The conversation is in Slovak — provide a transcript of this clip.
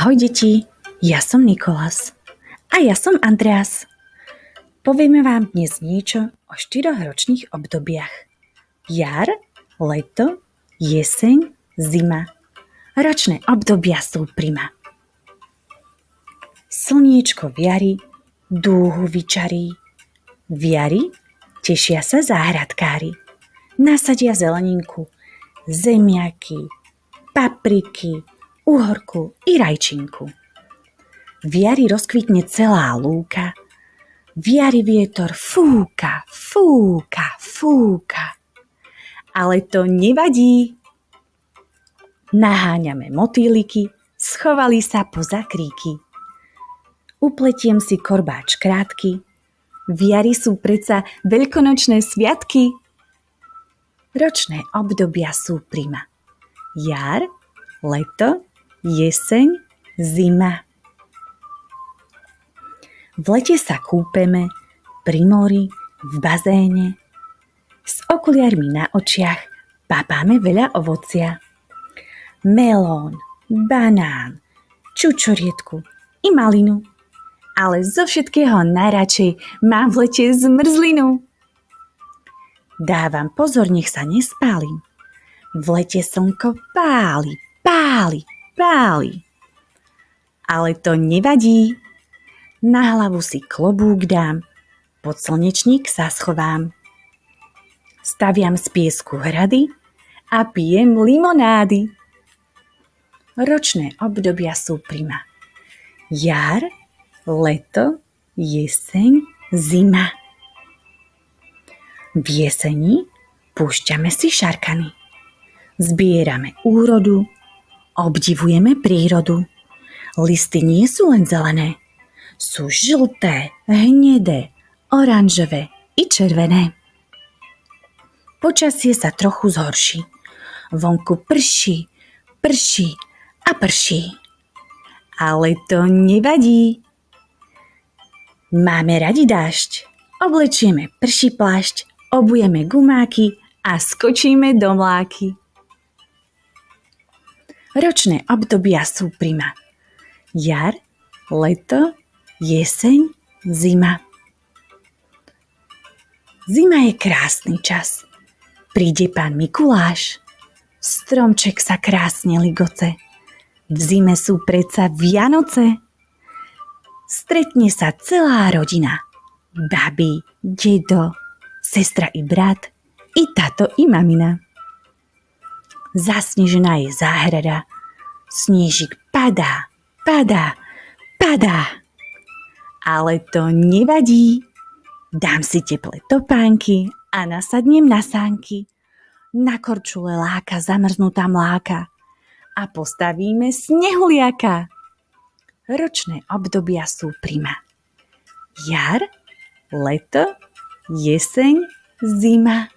Ahoj deti, ja som Nikolas. A ja som Andreas. Povieme vám dnes niečo o 4 ročných obdobiach. Jar, leto, jeseň, zima. Ročné obdobia sú prima. Slniečko v jari, dúhu vyčarí. V jari tešia sa záhradkári. Nasadia zeleninku, zemiaky, papriky, uhorku i rajčinku. V jari rozkvitne celá lúka, v jari vietor fúka, fúka, fúka. Ale to nevadí. Naháňame motýliky, schovali sa poza kríky. Upletiem si korbáč krátky, v jari sú predsa veľkonočné sviatky. Ročné obdobia sú prima. Jar, leto, jeseň, zima. V lete sa kúpeme, pri mori, v bazéne. S okuliarmi na očiach papáme veľa ovocia. Melón, banán, čučoriedku i malinu. Ale zo všetkého najradšej mám v lete zmrzlinu. Dávam pozor, nech sa nespálim. V lete slnko páli, páli, páli. Ale to nevadí. Na hlavu si klobúk dám, pod slnečník sa schovám. Staviam z piesku hrady a pijem limonády. Ročné obdobia sú prima. Jar, leto, jeseň, zima. V jeseni púšťame si šarkany. Zbierame úrodu, obdivujeme prírodu. Listy nie sú len zelené, sú žlté, hnedé, oranžové i červené. Počasie sa trochu zhorší. Vonku prší, prší a prší. Ale to nevadí. Máme radi dážď. Oblečieme prší plášť, obujeme gumáky a skočíme do mláky. Ročné obdobia sú prima. Jar, leto, jeseň, zima. Zima je krásny čas. Príde pán Mikuláš. Stromček sa krásne ligoce. V zime sú predsa Vianoce. Stretne sa celá rodina. Babi, dedo, sestra i brat, i tato i mamina. Zasnežená je záhrada. Snežík padá, padá, padá. Ale to nevadí. Dám si teplé topánky a nasadnem na sánky. Na korčule láka zamrznutá mláka a postavíme snehuliaka. Ročné obdobia sú prima. Jar, leto, jeseň, zima.